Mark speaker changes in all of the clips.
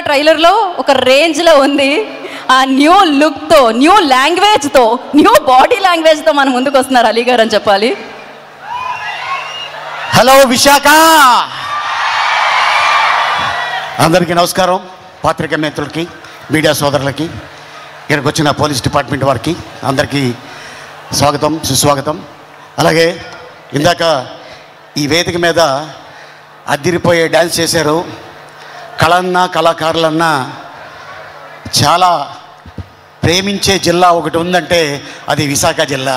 Speaker 1: ట్రైలర్లో ఒక రేంజ్లో ఉంది. ఆ న్యూ లుక్తో, న్యూ లాంగ్వేజ్తో, న్యూ బాడీ లాంగ్వేజ్తో మన ముందుకు వస్తున్నారు అలీ గారు అని చెప్పాలి.
Speaker 2: హలో విశాఖ, అందరికీ నమస్కారం. పాత్రికేయ మిత్రులకి, మీడియా సోదరులకి, ఇక్కడికి వచ్చిన పోలీస్ డిపార్ట్మెంట్ వారికి అందరికీ స్వాగతం, సుస్వాగతం. అలాగే ఇందాక ఈ వేదిక మీద అద్దిరిపోయే డ్యాన్స్ చేశారు. కళన్నా కళాకారులన్నా చాలా ప్రేమించే జిల్లా ఒకటి ఉందంటే అది విశాఖ జిల్లా.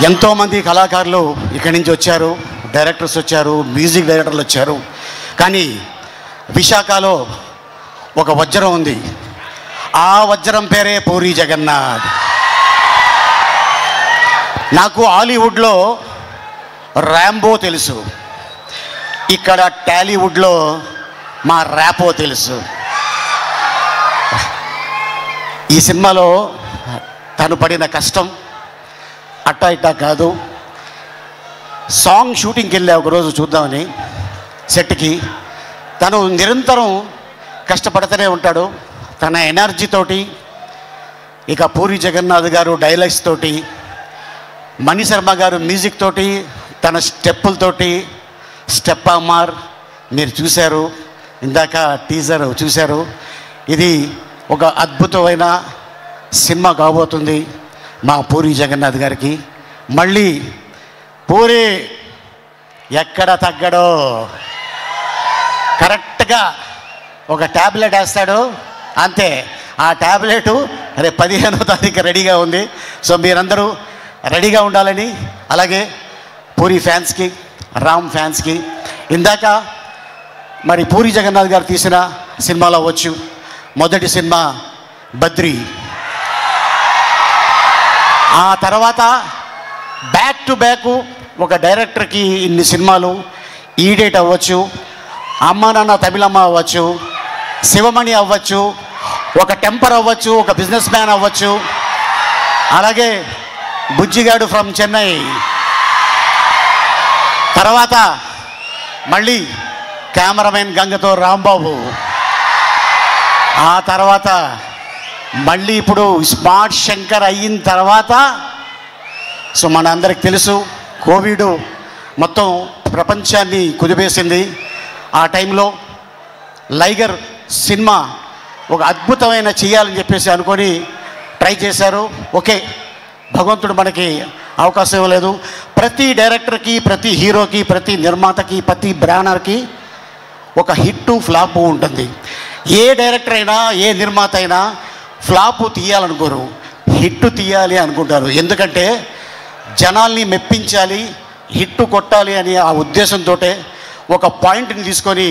Speaker 2: ఎంతోమంది కళాకారులు ఇక్కడి నుంచి వచ్చారు, డైరెక్టర్స్ వచ్చారు, మ్యూజిక్ డైరెక్టర్లు వచ్చారు. కానీ విశాఖలో ఒక వజ్రం ఉంది. ఆ వజ్రం పేరే పూరి జగన్నాథ్. నాకు హాలీవుడ్లో ర్యాంబో తెలుసు, ఇక్కడ టాలీవుడ్లో మా ర్యాపో తెలుసు. ఈ సినిమాలో తను పడిన కష్టం అట్టా ఇట్టా కాదు. సాంగ్ షూటింగ్కి వెళ్ళా ఒకరోజు చూద్దామని సెట్కి. తను నిరంతరం కష్టపడుతూనే ఉంటాడు. తన ఎనర్జీతోటి, ఇక పూరి జగన్నాథ్ గారు డైలాగ్స్ తోటి, మణిశర్మ గారు మ్యూజిక్ తోటి, తన స్టెప్పులతోటి, స్టెప్ అమ్మార్ మీరు చూశారు, ఇందాక టీజర్ చూశారు. ఇది ఒక అద్భుతమైన సినిమా కాబోతుంది మా పూరి జగన్నాథ్ గారికి. మళ్ళీ పూరి ఎక్కడ తగ్గడో, కరెక్ట్గా ఒక ట్యాబ్లెట్ వేస్తాడు అంతే. ఆ ట్యాబ్లెట్ రేపు 15వ తారీఖు రెడీగా ఉంది. సో మీరందరూ రెడీగా ఉండాలని, అలాగే పూరి ఫ్యాన్స్కి, రామ్ ఫ్యాన్స్కి, ఇందాక మరి పూరి జగన్నాథ్ గారు తీసిన సినిమాలో అవ్వచ్చు, మొదటి సినిమా బద్రి, ఆ తర్వాత బ్యాక్ టు బ్యాక్ ఒక డైరెక్టర్కి ఇన్ని సినిమాలు, ఈడేట్ అవ్వచ్చు, అమ్మ నాన్న తమిళమ్మ అవ్వచ్చు, శివమణి అవ్వచ్చు, ఒక టెంపర్ అవ్వచ్చు, ఒక బిజినెస్ మ్యాన్ అవ్వచ్చు, అలాగే బుజ్జిగాడు ఫ్రమ్ చెన్నై, తర్వాత మళ్ళీ కెమెరామెన్ గంగతో రాంబాబు, ఆ తర్వాత మళ్ళీ ఇప్పుడు స్మార్ట్ శంకర్ అయిన తర్వాత, సో మనందరికి తెలుసు కోవిడ్ మొత్తం ప్రపంచాన్ని కుదిపేసింది. ఆ టైంలో లైగర్ సినిమా ఒక అద్భుతమైన చేయాలని చెప్పేసి అనుకొని ట్రై చేశారు. ఓకే, భగవంతుడు మనకి అవకాశం ఇవ్వలేదు. ప్రతి డైరెక్టర్కి, ప్రతి హీరోకి, ప్రతి నిర్మాతకి, ప్రతి బ్యానర్కి ఒక హిట్ ఫ్లాప్ ఉంటుంది. ఏ డైరెక్టర్ అయినా, ఏ నిర్మాత అయినా ఫ్లాప్ తీయాలనుకోరు, హిట్ తీయాలి అనుకుంటారు. ఎందుకంటే జనాల్ని మెప్పించాలి, హిట్ కొట్టాలి అని ఆ ఉద్దేశంతో ఒక పాయింట్ని తీసుకొని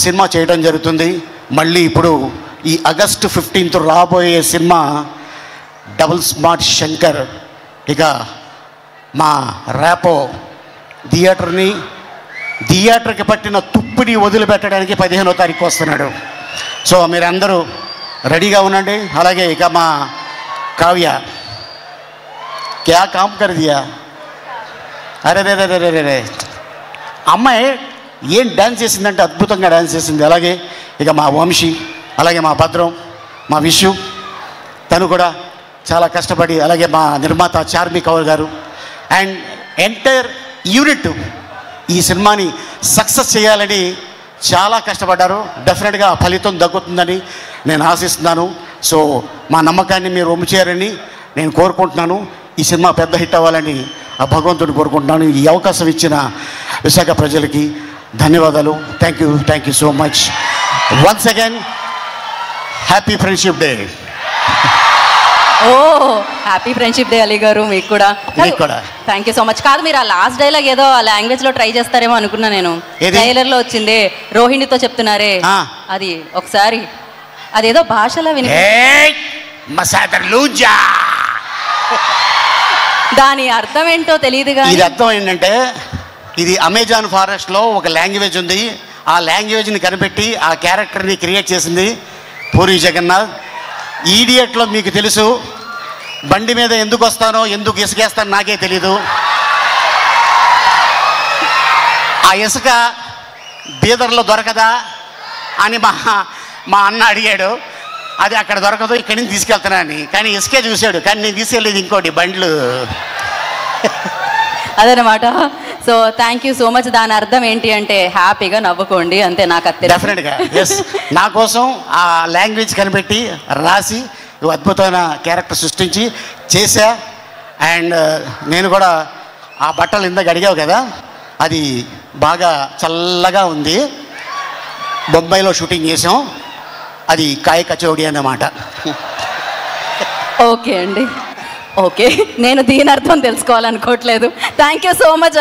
Speaker 2: సినిమా చేయడం జరుగుతుంది. మళ్ళీ ఇప్పుడు ఈ ఆగస్టు 15th రాబోయే సినిమా డబుల్ స్మార్ట్ శంకర్. ఇక మా ర్యాపో థియేటర్కి పట్టిన తుప్పిని వదిలిపెట్టడానికి 15వ తారీఖు వస్తున్నాడు. సో మీరందరూ రెడీగా ఉండండి. అలాగే ఇక మా కావ్య క్యా కామ్ కర్ దియా, అరే రే రే రే రే రే, అమ్మాయి ఏం డ్యాన్స్ చేసిందంటే అద్భుతంగా డ్యాన్స్ చేసింది. అలాగే ఇక మా వంశీ, అలాగే మా భద్రం, మా విషు, తను కూడా చాలా కష్టపడి, అలాగే మా నిర్మాత చార్మి కౌర్ గారు అండ్ ఎంటైర్ యూనిట్ ఈ సినిమాని సక్సెస్ చేయాలని చాలా కష్టపడ్డారు. డెఫినెట్గా ఫలితం దక్కుతుందని నేను ఆశిస్తున్నాను. సో మా నమ్మకాన్ని మీరు ఒమ్ము చేయాలని నేను కోరుకుంటున్నాను. ఈ సినిమా పెద్ద హిట్ అవ్వాలని ఆ భగవంతుడిని కోరుకుంటున్నాను. ఈ అవకాశం ఇచ్చిన విశాఖ ప్రజలకి ధన్యవాదాలు. Thank you so much. Once again happy friendship day.
Speaker 1: ఓ హ్యాపీ ఫ్రెండ్షిప్ డే అలీ గారు. మీకు కూడా థ్యాంక్ యూ సో మచ్. కాదు, మీరు ఆ లాస్ట్ డైలాగ్ ఏదో ఆ లాంగ్వేజ్లో ట్రై చేస్తారేమో అనుకున్నా నేను. ట్రైలర్లో వచ్చిందే రోహిణితో చెప్తున్నారే, అది ఒకసారి అదేదో భాషలో విని, దాని అర్థం ఏంటో తెలియదు.
Speaker 2: ఇది అర్థం ఏంటంటే, ఇది అమెజాన్ ఫారెస్ట్లో ఒక లాంగ్వేజ్ ఉంది. ఆ లాంగ్వేజ్ని కనిపెట్టి ఆ క్యారెక్టర్ని క్రియేట్ చేసింది పూరి జగన్నాథ్. ఈడియట్లో మీకు తెలుసు, బండి మీద ఎందుకు వస్తానో, ఎందుకు ఇసుకేస్తానో నాకే తెలీదు. ఆ ఇసుక బీదర్లో దొరకదా, అని మా అన్న అడిగాడు. అది అక్కడ దొరకదు, ఇక్కడి నుంచి తీసుకెళ్తున్నాను. కానీ ఇసుకే చూశాడు, కానీ నేను తీసుకెళ్ళేది ఇంకోటి బండ్లు.
Speaker 1: అదనమాట. So thank you so much. దాని అర్థం ఏంటి అంటే హ్యాపీగా నవ్వుకోండి అంతే. నాకు
Speaker 2: డెఫినెట్గా ఎస్. నా కోసం ఆ లాంగ్వేజ్ కనిపెట్టి రాసి అద్భుతమైన క్యారెక్టర్ సృష్టించి చేశా. అండ్ నేను కూడా ఆ బట్టలు ఇందాక అడిగావు కదా, అది బాగా చల్లగా ఉంది. బొంబాయిలో షూటింగ్ చేసాం, అది కాయ కచౌడి అన్నమాట.
Speaker 1: ఓకే అండి, ఓకే. నేను దీని అర్థం తెలుసుకోవాలనుకోవట్లేదు. Thank you so much.